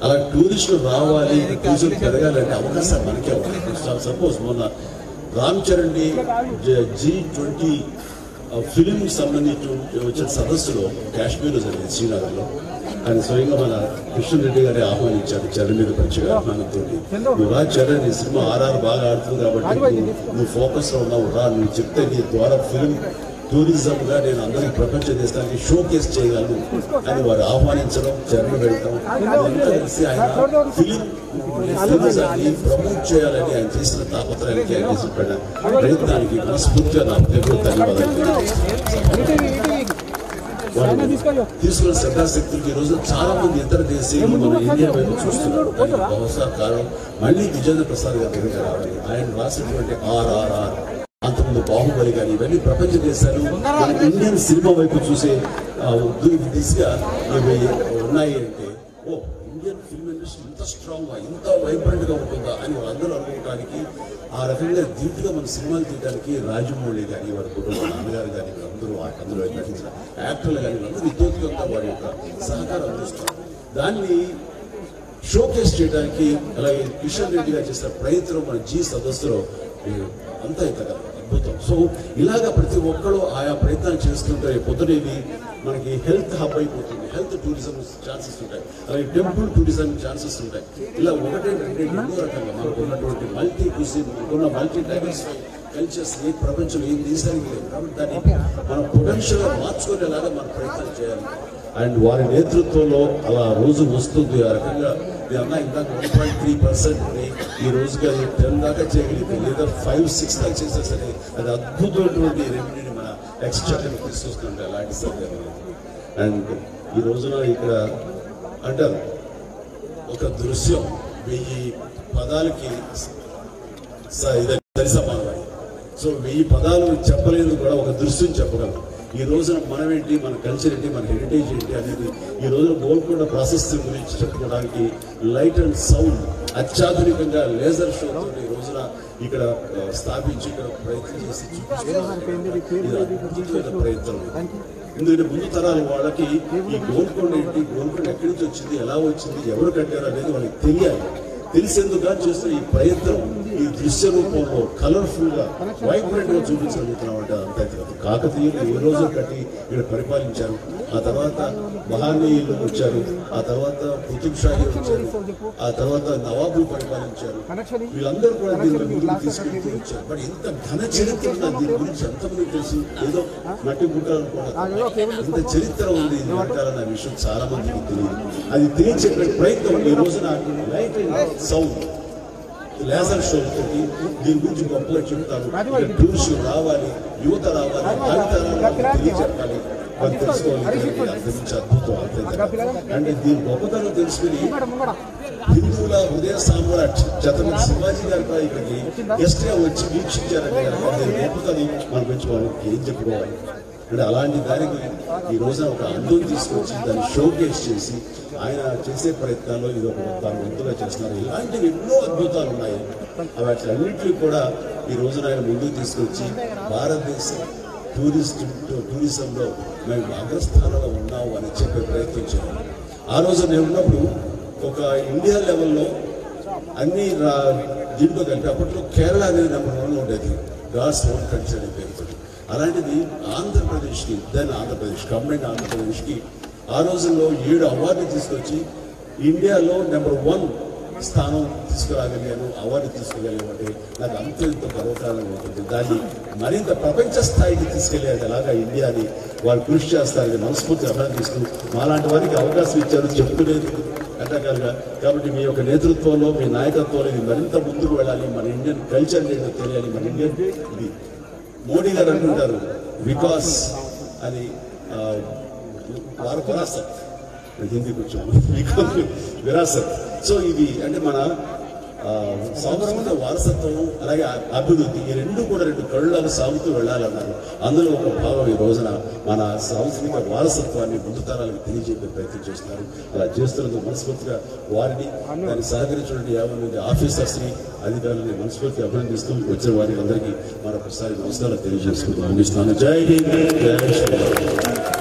అలా టూరిస్టులు రావాలి, టూరిజం పెరగాలంటే అవకాశాలు మనకే ఉన్నాయి. సపోజ్ మొన్న రామ్ చరణ్ G20 ఫిలిం సంబంధించి వచ్చిన సదస్సులో కాశ్మీర్లో జరిగింది, శ్రీనగర్లో. ఆయన స్వయంగా మన కిషన్ రెడ్డి గారి ఆహ్వానించారు చరణ్ మీద మంచిగా ఆహ్వానంతో. నువ్వు రా చరణ్, నీ సినిమా RR బాగా ఆడుతుంది కాబట్టి నువ్వు ఫోకస్లో ఉన్నావు, రా, నువ్వు చెప్తే నీ ద్వారా ఫిలిం టూరిజంగా నేను అందరికి ప్రపంచ దేశానికి షో కేస్ చేయగలను అని వారు ఆహ్వానించడం, చరణ్ వెళ్ళటం కలిసి ఆయన ఫిలిం ప్రమోట్ చేయాలని ఆయన చేసిన తాపత్రయానికి ఆయన చేసిన ప్రయత్నానికి మనస్ఫూర్తిగా నా ధన్యవాదాలు. తీసుకున్న శ్రద్ధాశక్తులకి ఈ రోజు చాలా మంది ఇతర దేశాలు మన ఇండియా వైపు చూస్తున్నారు. బహుశా కారణం మళ్ళీ విజేంద్ర ప్రసాద్ గారి దగ్గర రావాలి. ఆయన రాసినటువంటి RRR, అంతకుముందు బాహుబలి కానీ ఇవన్నీ ప్రపంచ దేశాలు ఇండియన్ సినిమా వైపు చూసే దిశగా ఉన్నాయి. అంటే ఇండియన్ ఫిల్మ్ ఇండస్ట్రీ ఇంత స్ట్రాంగ్ గా, ఇంత వైబ్రెంట్ గా ఉంటుందా అని వాళ్ళందరూ అనుకోవడానికి, ఆ రకంగా ధీటుగా మన సినిమాలు తీయడానికి రాజమౌళి కానీ, వారి కుటుంబ నాన్నగారు కానీ, అందులో నటించిన యాక్టర్లు కానీ అందరూ ఇతోత్కంగా వారి యొక్క సహకారం అందిస్తారు. దాన్ని షోకేస్ చేయడానికి అలాగే కిషన్ రెడ్డి గారు చేసిన ప్రయత్నం మన G సదస్సులో అంతా ఇంతగా అద్భుతం. సో ఇలాగా ప్రతి ఒక్కరు ఆయా ప్రయత్నాలు చేస్తుంటే పొద్దునేది మనకి హెల్త్ హబ్ అయిపోతుంది, హెల్త్ టూరిజం ఛాన్సెస్ ఉంటాయి, అలాగే టెంపుల్ టూరిజం ఛాన్సెస్ ఉంటాయి. ఇలా ఒకటే ఎన్నో రకంగా మనకు ఉన్నటువంటి మల్టీ క్యూజిన్, మనకున్న మల్టీ డైవర్సిఫై కల్చర్స్ ఏ ప్రపంచంలో ఏ దేశానికి లేదు. కాబట్టి దాన్ని మనం పొటెన్షియల్గా మార్చుకునేలాగా మనం ప్రయత్నం చేయాలి. అండ్ వారి నేతృత్వంలో అలా రోజు వస్తుంది. ఆ రకంగా నేను అన్నా ఇందాక 1.3% ఈ రోజుగా 10 దాకా చేయగలిగితే, లేదా 5-6 దాకా చేసినా సరే అది అద్భుతమైనటువంటి రెవెన్యూని మన ఎక్స్ట్రాక్ట్ తీసుకొస్తుంటే అలాంటి సర్వే. అండ్ ఈ రోజున ఇక్కడ అంటారు ఒక దృశ్యం 1000 పదాలకి సరిసమానమని. సో 1000 పదాలు చెప్పలేదు కూడా ఒక దృశ్యం చెప్పగలం. ఈ రోజున మనం ఏంటి, మన కల్చర్ ఏంటి, మన హెరిటేజ్ ఏంటి అనేది ఈ రోజున గోల్కొండ ప్రాశస్త్యం గురించి చెప్పుకోవడానికి లైట్ అండ్ సౌండ్ అత్యాధునికంగా లేజర్ షోతో ఈ రోజున ఇక్కడ స్థాపించి ఇక్కడ ప్రయత్నం చేసి చూపించే ప్రయత్నం. ఎందుకంటే ముందు తరాల వాళ్ళకి ఈ గోల్కొండ ఏంటి, గోల్కొండ ఎక్కడి నుంచి వచ్చింది, ఎలా వచ్చింది, ఎవరు కట్టారు అనేది వాళ్ళకి తెలియాలి. తెలిసేందుకు చేస్తున్న ఈ ప్రయత్నం ఈ దృశ్య రూపంలో కలర్ఫుల్ గా వైబ్రెంట్ గా చూపించగలుగుతున్నామంటే అంతే కాదు. కాకతీయులు ఏ రోజు కట్టి ఇక్కడ పరిపాలించారు, ఆ తర్వాత మహానీయులు వచ్చారు, ఆ తర్వాత కుతుబ్ షాహీ వచ్చారు, ఆ తర్వాత నవాబులు పరిపాలించారు. వీళ్ళందరూ కూడా దీని ముందుకు తీసుకెళ్తూ వచ్చారు. బట్ ఇంత ఘన చరిత్ర దీని గురించి ఎంతమంది తెలుసు? ఏదో మట్టి గుట్టాలనుకోవడం, ఇంత చరిత్ర ఉంది ఇది వెనకాలన్న విషయం చాలా మందికి తెలియదు. అది తెలియచెప్పే ప్రయత్నం ఈ రోజున light and sound laser show తోటి దీని గురించి గొప్పగా చెప్తారు. టూరిస్టులు రావాలి, యువత రావాలి, తెలియజెప్పాలి, వాళ్ళు తెలుసుకోవాలి. అద్భుతం అంటే దీని గొప్పతనం తెలుసుకుని హిందువుల హృదయ సామ్రాట్ ఛత్రపతి శివాజీ గారి కూడా ఇక్కడికి గెస్ట్ గా వచ్చి వీక్షించారంటే గొప్పతనం మనం పెంచుకోవాలి. ఏం చెప్పుకోవాలి అంటే అలాంటి దానికి ఈ రోజున ఒక అందం తీసుకొచ్చి దాన్ని షోకేస్ చేసి ఆయన చేసే ప్రయత్నాల్లో ఇది ఒక తాను వంతుగా చేస్తున్నారు. ఇలాంటివి ఎన్నో అద్భుతాలు ఉన్నాయి. వాటిలన్నింటినీ కూడా ఈ రోజున ఆయన ముందుకు తీసుకొచ్చి భారతదేశ టూరిజంలో మేము అగ్రస్థానంలో ఉన్నాము అని చెప్పే ప్రయత్నం చేయాలి. ఆ రోజు నేను ఉన్నప్పుడు ఒక ఇండియా లెవెల్లో అన్ని దీంట్లో కలిపి అప్పట్లో కేరళ అనేది నెంబర్ 1 ఉండేది, గాడ్స్ ఓన్ కంట్రీ అనే పేరుతో. అలాంటిది ఆంధ్రప్రదేశ్కి, దాని కంబైన్ ఆంధ్రప్రదేశ్కి ఆ రోజుల్లో 7 అవార్డులు తీసుకొచ్చి ఇండియాలో నెంబర్ 1 స్థానం తీసుకురాగలిగాను, అవార్డు తీసుకోగలిగామంటే నాకు అంత ఇంత గర్వకారణంగా ఉంటుంది. దాన్ని మరింత ప్రపంచ స్థాయికి తీసుకెళ్లేది ఎలాగా ఇండియాని వాళ్ళు కృషి చేస్తారని మనస్ఫూర్తిగా అభినందిస్తూ మాలాంటి వారికి అవకాశం ఇచ్చారు చెప్పుకునేది రకరకాలుగా. కాబట్టి మీ యొక్క నేతృత్వంలో, మీ నాయకత్వంలో ఇది మరింత ముందుకు వెళ్ళాలి. మన ఇండియన్ కల్చర్ ఏంటో తెలియాలి. మన ఇండియన్ ఇది మోడీ గారు అంటుంటారు వికాస్ అని, విరాసత్ హిందీ కొంచెం విరాసత్. సో ఇది అంటే మన సాంస్కృతిక వారసత్వం అలాగే అభివృద్ధి, ఈ రెండు కూడా 2 కళ్ళకు సాగుతూ వెళ్ళాలన్నారు. అందులో ఒక భాగం ఈ రోజున మన సాంస్కృతిక వారసత్వాన్ని ముందు తరాలకు తెలియజేసే ప్రయత్నం చేస్తున్నారు. అలా చేస్తున్నందుకు మనస్ఫూర్తిగా వారిని దాన్ని సహకరించినటువంటి 50 మంది ఆఫీసర్స్ని, అధికారులని మనస్ఫూర్తిగా అభినందిస్తూ వచ్చిన వారికి అందరికీ మరొకసారి నమస్కారాలు తెలియజేసుకుంటూ ముగిస్తున్నాను. జై హింద్, జై శ్రీరామ్.